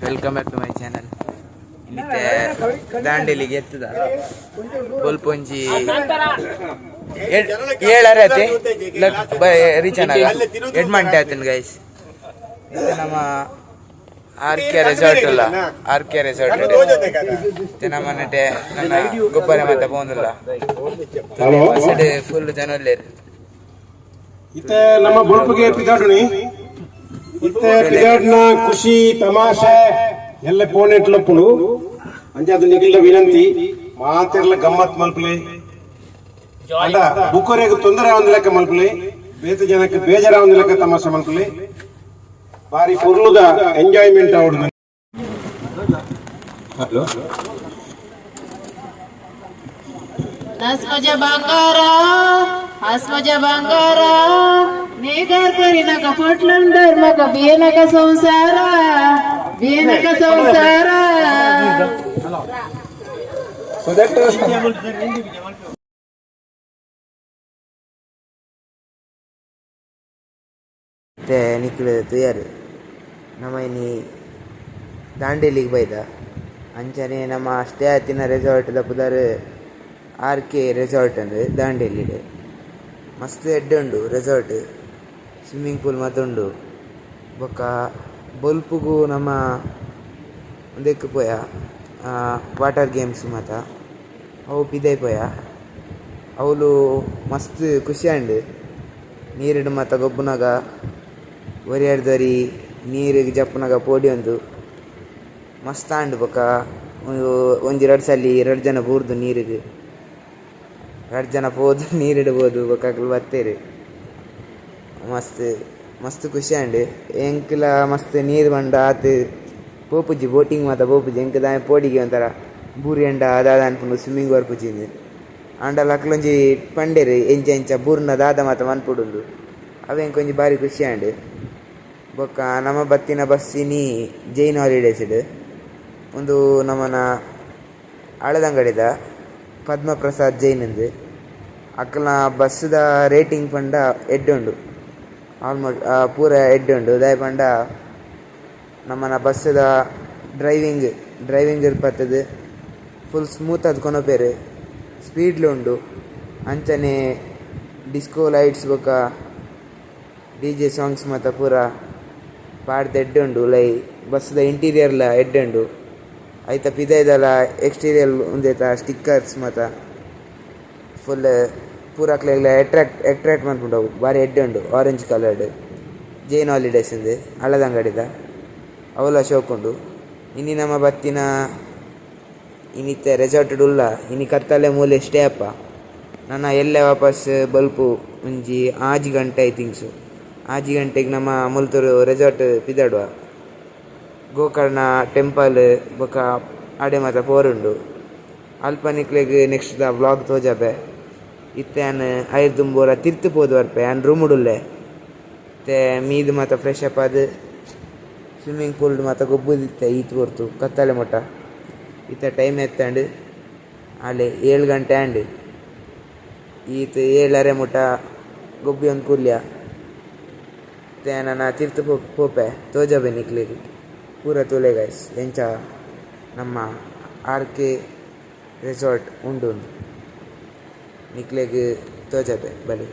Welcome back to my channel. ಇನ್ನಿತ್ತೆ ದಾಂಡೇಲಿಗೆ ಎತ್ತದ ಬೊಲ್ಪೊಂಜಿ ಏಳರತೆ ರೀಚನಾಗ ಎಡ್ಮಂಟೆ ಆತನ ಗೈಸ್. ನಮ್ಮ ಆರ್.ಕೆ ರೆಸಾರ್ಟ್ ಅಲ್ಲ, ಆರ್.ಕೆ ರೆಸಾರ್ಟ್ ನಮ್ಮ ನಟೆ ನನ್ನ ಗೊಬ್ಬರ ಮತ್ತೆ ಪೋಂದಿಲ್ಲ ಫುಲ್ ಜನ ಒಳ್ಳೆರು ಇತ್ತೆ ನಮ್ಮ ಬೊಲ್ಪುಗೆ ಪಿದಾಡುನಿ ಇತ್ತೆ ಪಿದಾಡ್ನ ಖುಷಿ ತಮಾಷೆ ಎಲ್ಲ ಪೋನ್ ಇಟ್ಲಪ್ಪುಡು ಅಂಜಾದು ನಿಗಿಲ್ಲ ವಿನಂತಿ ಮಾತೆರ್ಲ ಗಮ್ಮತ್ ಮಲ್ಪಲೆ ಅಂಡ ಬುಕ್ಕರಿಗೆ ತೊಂದರೆ ಆವಂದ ಲೆಕ್ಕ ಮಲ್ಪಲೆ ಬೇತ ಜನಕ್ಕೆ ಬೇಜಾರ ಆವಂದ ಲೆಕ್ಕ ತಮಾಷೆ ಮಲ್ಪಲೆ ಬಾರಿ ಪುರ್ಲುದ ಎಂಜಾಯ್ಮೆಂಟ್ ಆವಡು. Hello Asmaja Bangara, Negar Karinaka Portlander, Maka Vienaka Samsara. So that was Nikhil ತಯಾರು ನಮ್ಮ ಇನ್ನು ದಾಂಡೇಲಿಗೆ ಬೈದ ಅಂಚನೆ ನಮ್ಮ ಸ್ಟೇ ಆತಿನ ರೆಸಾರ್ಟ್ ಪುದಾರ್ ಆರ್.ಕೆ ರೆಸಾರ್ಟ್ ಅಂದರೆ ದಾಂಡೇಲಿಡೆ ಮಸ್ತ್ ಎಡ್ಡೆ ಉಂಡು ರೆಸಾರ್ಟ್, ಸ್ವಿಮ್ಮಿಂಗ್ ಪೂಲ್ ಮತ್ತುಂಡು. ಬೊಕ್ಕ ಬೊಲ್ಪುಗು ನಮ್ಮ ಒಂದಕ್ಕೆ ಪೋಯ ವಾಟರ್ ಗೇಮ್ಸ್ ಮಾತ ಅವು ಪಿದೈ ಪೋಯ ಅವಳು ಮಸ್ತ್ ಖುಷಿ ಅಂಡು. ನೀರಿಡು ಮತ್ತು ಗೊಬ್ಬನಾಗ ಒರಿಯಾಡ್ದರಿ ನೀರಿಗೆ ಜಪ್ಪನಾಗ ಪೋಡಿ ಒಂದು ಮಸ್ತ್ ಅಂಡು. ಬೊಕ್ಕ ಒಂಜಿ 2 ಸಲ 2 ಜನ ಬೂರ್ದು ನೀರಿಗೆ 2 ಜನ ಪೋದು ನೀರಿಡ್ಬೋದು. ಬೊಕ್ಕಾಗಲು ಬರ್ತೇರಿ ಮಸ್ತ್ ಖುಷಿ ಅಂಡು. ಎಂಕ್ಲ ಮಸ್ತ್ ನೀರು ಬಂಡ ಆತು ಪೋಪುಜಿ ಬೋಟಿಂಗ್ ಮಾತ ಪೋಪುಜಿ ಎಂಕ್ ದಾಯ ಪೋಡಿಗೆ ಒಂಥರ ಬೂರಿ ಎಂಡ ದಾದ ಅನ್ಪುಂಡು ಸ್ವಿಮ್ಮಿಂಗ್ ಬರ್ಪುಜಿಂದು ಅಂಡಲ್ಲ ಅಕ್ಲೊಂಜಿ ಪಂಡೇರು ಎಂಚ ಬೂರ್ನ ದಾದ ಮಾತ ಮನ್ಪುಡುಂಡು ಅವೆ ಎಂಕೊಂಜಿ ಭಾರಿ ಖುಷಿ ಅಂಡು. ಬೊಕ್ಕ ನಮ್ಮ ಬತ್ತಿನ ಬಸ್ಸಿನಿ ಜೈನ್ ಹಾಲಿಡೇಸ್ಡ್ ಒಂದು ನಮ್ಮನ ಹಳದಂಗಡಿದ ಪದ್ಮಪ್ರಸಾದ್ ಜೈನ್ ಅಂದು ಅಕ್ಕಲ ಬಸ್ದ ರೇಟಿಂಗ್ ಪಂಡ ಎಡ್ಡುಂಡು, ಆಲ್ಮೋಸ್ಟ್ ಪೂರ ಎಡ್ಡುಂಡು. ದಾಯ ಪಂಡ ನಮ್ಮನ ಬಸ್ದ ಡ್ರೈವಿಂಗ್ ಇರ್ಪತ್ತದು ಫುಲ್ ಸ್ಮೂತ್ ಅದು ಕೊನಪೇರು ಸ್ಪೀಡ್ಲು ಉಂಡು. ಅಂಚನೆ ಡಿಸ್ಕೋ ಲೈಟ್ಸ್ ಬೊಕ್ಕ DJ ಸಾಂಗ್ಸ್ ಮತ್ತು ಪೂರ ಪಾಡ್ದು ಎಡ್ಡುಂಡು. ಬಸ್ದ ಇಂಟೀರಿಯರ್ಲ ಎಡ್ಡುಂಡು. ಐತ ಪಿದೈದಲ ಎಕ್ಸ್ಟೀರಿಯರ್ ಉಂದೈತ ಸ್ಟಿಕ್ಕರ್ಸ್ ಮತ್ತು ಫುಲ್ ಪೂರಕ್ಲೆಗ್ಲ ಅಟ್ರಾಕ್ಟ್ ಮಾಡ್ಕೊಂಡು ಭಾರಿ ಎಡ್ಡುಂಡು. ಆರೆಂಜ್ ಕಲರ್ಡ್ ಜೈನ್ ಹಾಲಿಡೇಸ್ ಇಂದು ಹಳದಂಗಡಿದ ಅವಲ ಶೋಕುಂಡು. ಇನ್ನು ನಮ್ಮ ಬತ್ತಿನ ಇನ್ನಿತ್ತೆ ರೆಸಾರ್ಟ್ ಉಲ್ಲ ಇನ್ನು ಕತ್ತಲೆ ಮೂಲೆ ಸ್ಟೇ ಅಪ್ಪ ನನ್ನ ಎಲ್ಲೇ ವಾಪಸ್ ಬಲ್ಪು ಒಂಜಿ 6 ಗಂಟೆ ಐ ಥಿಂಕ್ಸು 6 ಗಂಟೆಗೆ ನಮ್ಮ ಮುಲ್ತೂರು ರೆಸಾರ್ಟ್ ಪಿದಾಡುವ ಗೋಕರ್ಣ ಟೆಂಪಲ್ ಬೊಕ್ಕ ಆಡೆ ಮಾತ ಪೋರುಂಡು. ಅಲ್ಪ ನಿಕ್ಲೆಗ್ ನೆಕ್ಸ್ಟ್ ದ ವ್ಲಾಗ್ ತೋಜಾಪೆ ಇತ್ತೆ ಆನ್ ಐರ್ ದುಂಬೋರ ತಿರ್ತು ಪೋದು ಬರ್ಪೆ ಆನ್ ರೂಮುಡುಲ್ಲೆ ಮತ್ತೆ ಮೀದು ಮಾತ ಫ್ರೆಶ್ ಅಪ್ ಅದು ಸ್ವಿಮ್ಮಿಂಗ್ ಪೂಲ್ ಮಾತ ಗೊಬ್ಬುದಿತ್ತೆ ಈತ್ ಕೊರ್ತು ಕತ್ತಲೆ ಮೊಟ್ಟ ಇತ್ತ ಟೈಮ್ ಎತ್ತಂಡು ಅಲ್ಲಿ 7 ಗಂಟೆ ಆಂಡು ಈತ್ 7:30 ಮುಟ್ಟ ಗೊಬ್ಬಿ ಒಂದು ಕೂಲ್ಯ ಮತ್ತೆ ನನ್ನ ತಿರ್ತು ಪೋಪೆ ತೋಜಾಬೆ ನಿಕ್ಲಿಗೆ ಪೂರ ತೋಲೆ ಗೈಸ್ ಎಂಚ ನಮ್ಮ ಆರ್.ಕೆ ರೆಸಾರ್ಟ್ ಉಂಡು ನಿಕ್ಲೆಗ್ ತೋಜಾಬೆ ಬಲಿ.